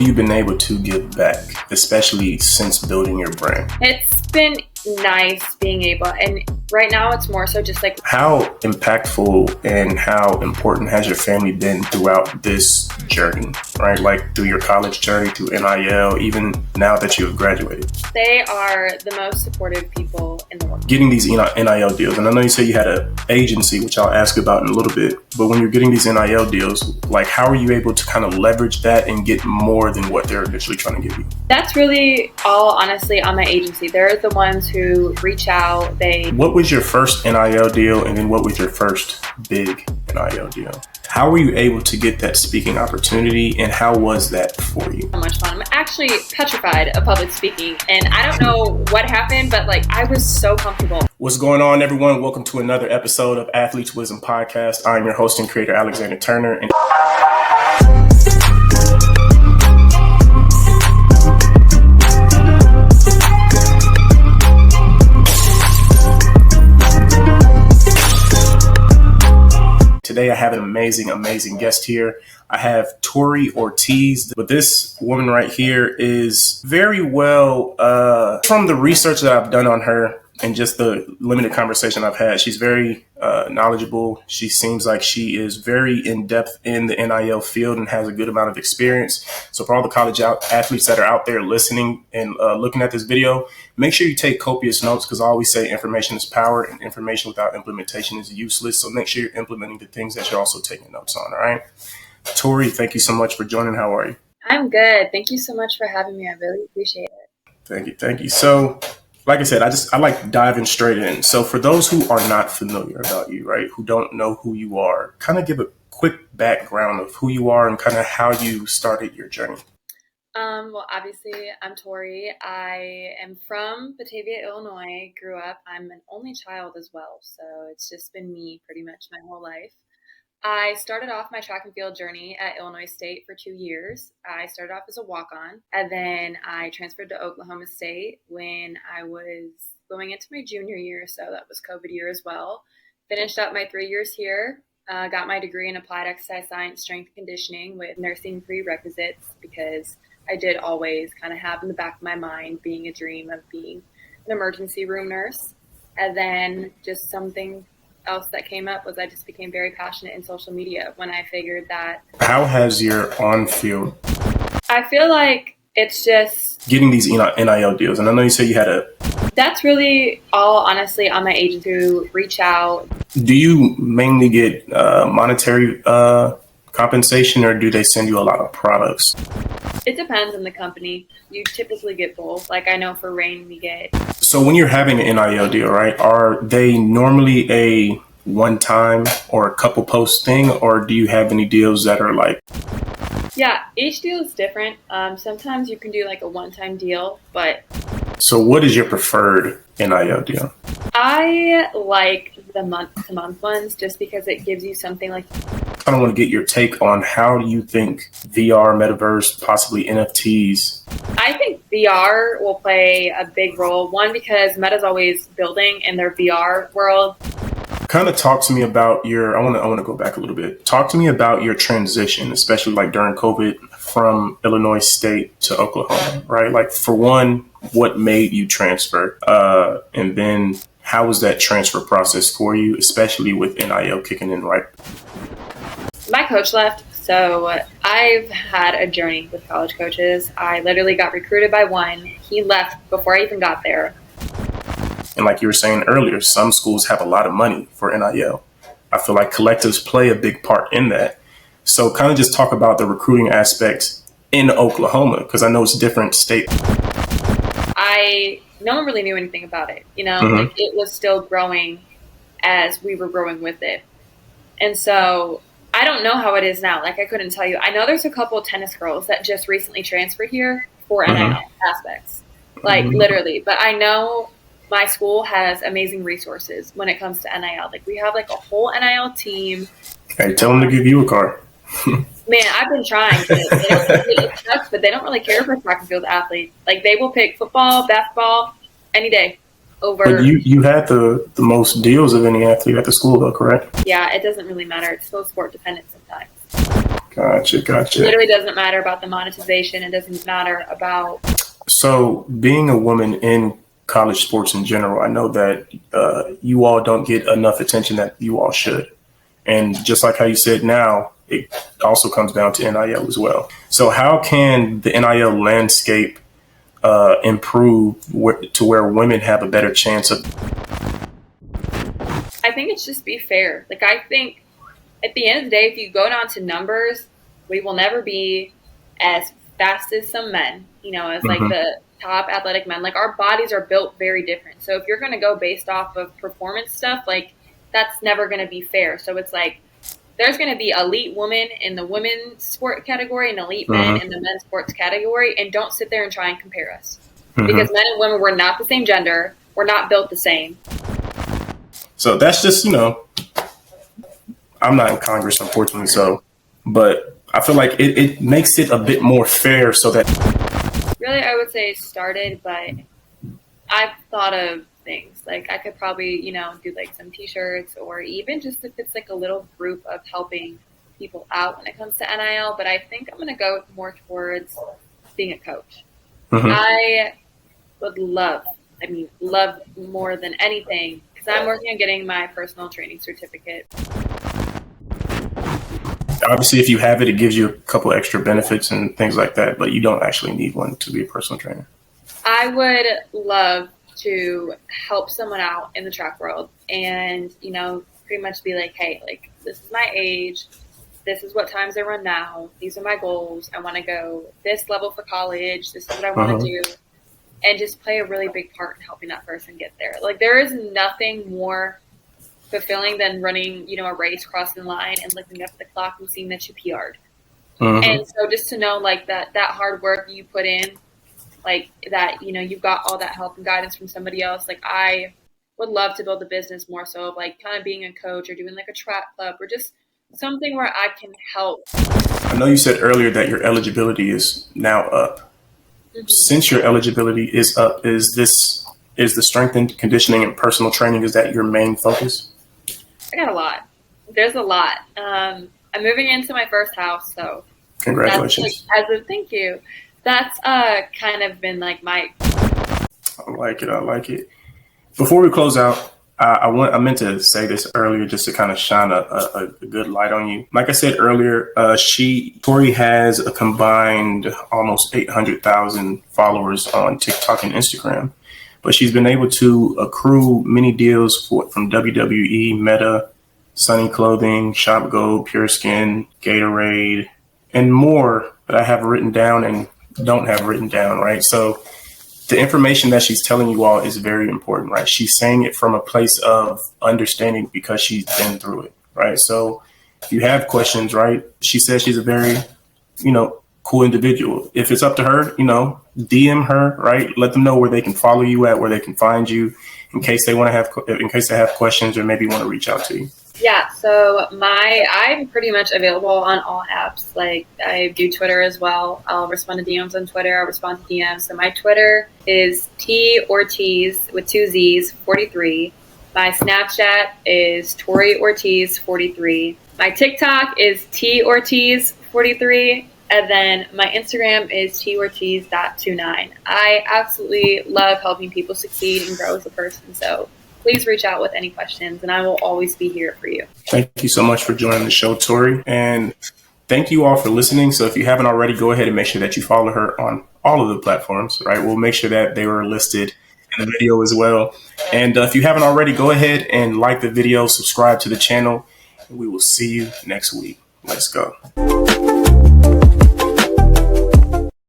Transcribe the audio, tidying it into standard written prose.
You've been able to give back, especially since building your brand? It's been nice being able, and right now it's more so just like, how impactful and how important has your family been throughout this journey, right? Like through your college journey, through NIL, even now that you have graduated? They are the most supportive people in the world. Getting these NIL deals, and I know you said you had an agency, which I'll ask about in a little bit, but when you're getting these NIL deals, like how are you able to kind of leverage that and get more than what they're initially trying to give you? That's really all honestly on my agency. They're the ones who reach out. What was your first NIL deal, and then what was your first big NIL deal? How were you able to get that speaking opportunity, and how was that for you? So much fun. I'm actually petrified of public speaking, and I don't know what happened, but I was so comfortable. What's going on, everyone? Welcome to another episode of Athletes Wisdom Podcast. I'm your host and creator, Alexander Turner. And today, I have an amazing guest here. I have Tori Ortiz, but this woman right here is very well, from the research that I've done on her and just the limited conversation I've had, she's very knowledgeable. She seems like she is very in-depth in the NIL field and has a good amount of experience. So for all the college athletes that are out there listening and looking at this video, make sure you take copious notes, because I always say information is power and information without implementation is useless. So make sure you're implementing the things that you're also taking notes on. All right. Tori, thank you so much for joining. How are you? I'm good. Thank you so much for having me. I really appreciate it. Thank you. So like I said, I like diving straight in. So for those who are not familiar about you, right, who don't know who you are, kind of give a quick background of who you are and kind of how you started your journey. Well, obviously, I'm Tori. I am from Batavia, Illinois. Grew up. I'm an only child as well, so it's just been me pretty much my whole life. I started off my track and field journey at Illinois State for 2 years. I started off as a walk-on, and then I transferred to Oklahoma State when I was going into my junior year, so that was COVID year as well. Finished up my 3 years here, got my degree in applied exercise science, strength and conditioning with nursing prerequisites, because I did always kind of have in the back of my mind being a dream of being an emergency room nurse. And then just something else that came up was I just became very passionate in social media when I figured that. How has your on-field? I feel like it's just getting these NIL deals, and I know you said you had that's really all honestly on my agent to reach out. Do you mainly get monetary compensation, or do they send you a lot of products? It depends on the company. You typically get both. Like I know for Rain we get. So when you're having an NIL deal, right, are they normally a one-time or a couple post thing, or do you have any deals that are like? Yeah, each deal is different. Sometimes you can do like a one-time deal, but. So what is your preferred NIL deal? I like the month-to-month ones just because it gives you something like. I don't want to get your take on how do you think VR, Metaverse, possibly NFTs? I think VR will play a big role. One, because Meta's always building in their VR world. Kind of talk to me about I want to go back a little bit. Talk to me about your transition, especially like during COVID from Illinois State to Oklahoma, right? Like for one, what made you transfer? And then how was that transfer process for you, especially with NIL kicking in, right? My coach left, so I've had a journey with college coaches. I literally got recruited by one. He left before I even got there. And like you were saying earlier, some schools have a lot of money for NIL. I feel like collectives play a big part in that. So kind of just talk about the recruiting aspects in Oklahoma, because I know it's a different state. No one really knew anything about it, like it was still growing as we were growing with it. And so I don't know how it is now. Like I couldn't tell you. I know there's a couple of tennis girls that just recently transferred here for NIL aspects, like literally. But I know my school has amazing resources when it comes to NIL. Like we have like a whole NIL team. Hey, tell them to give you a car. Man, I've been trying. It sucks, but they don't really care for track and field athletes. Like they will pick football, basketball, any day over. But you had the most deals of any athlete at the school, though, correct? Yeah, it doesn't really matter. It's so sport dependent sometimes. Gotcha, It gotcha. literally doesn't matter about the monetization. It doesn't matter about. So, being a woman in college sports in general, I know that you all don't get enough attention that you all should. And just like how you said now, it also comes down to NIL as well. So, how can the NIL landscape improve to where women have a better chance of? I think it's just be fair. Like, I think at the end of the day, if you go down to numbers, we will never be as fast as some men, as like Mhm. the top athletic men. Like, our bodies are built very different. So if you're going to go based off of performance stuff, like, that's never going to be fair. So it's like there's going to be elite women in the women's sport category and elite men Mhm. in the men's sports category. And don't sit there and try and compare us, because Mhm. men and women, we're not the same gender. We're not built the same. So that's just, I'm not in Congress, unfortunately. So, but I feel like it makes it a bit more fair so that. Really, I would say started, but I've thought of things like I could probably, do like some t-shirts, or even just if it's like a little group of helping people out when it comes to NIL. But I think I'm going to go more towards being a coach. Mhm. I would love more than anything, because I'm working on getting my personal training certificate. Obviously, if you have it, it gives you a couple extra benefits and things like that, but you don't actually need one to be a personal trainer. I would love to help someone out in the track world and, pretty much be like, hey, like, this is my age. This is what times I run now. These are my goals. I want to go this level for college. This is what I want to do. And just play a really big part in helping that person get there. Like, there is nothing more fulfilling than running, a race, crossing the line, and looking up at the clock and seeing that you PR'd. Mm-hmm. And so just to know, like, that hard work you put in, like that, you've got all that help and guidance from somebody else. Like, I would love to build a business more so of like kind of being a coach or doing like a track club or just something where I can help. I know you said earlier that your eligibility is now up. Mm-hmm. Since your eligibility is up, is the strength and conditioning and personal training, is that your main focus? I got a lot. There's a lot. I'm moving into my first house, so Congratulations. that's like, thank you. That's kind of been like my. I like it. I like it. Before we close out, I meant to say this earlier just to kind of shine a good light on you. Like I said earlier, Tori has a combined almost 800,000 followers on TikTok and Instagram, but she's been able to accrue many deals from WWE, Meta, Sunny Clothing, Shop Go, Pure Skin, Gatorade, and more that I have written down and don't have written down, right? So the information that she's telling you all is very important, right? She's saying it from a place of understanding because she's been through it, right? So if you have questions, right, she says she's a very, cool individual. If it's up to her, DM her, right? Let them know where they can follow you at, where they can find you in case they have questions or maybe want to reach out to you. Yeah, so I'm pretty much available on all apps. Like, I do Twitter as well. I'll respond to DMs on Twitter. I'll respond to DMs. So my Twitter is T Ortiz with 2 Z's 43. My Snapchat is Tori Ortiz 43. My TikTok is T Ortiz 43. And then my Instagram is tortiz.29. I absolutely love helping people succeed and grow as a person. So please reach out with any questions, and I will always be here for you. Thank you so much for joining the show, Tori. And thank you all for listening. So if you haven't already, go ahead and make sure that you follow her on all of the platforms, right? We'll make sure that they were listed in the video as well. And if you haven't already, go ahead and like the video, subscribe to the channel, and we will see you next week. Let's go.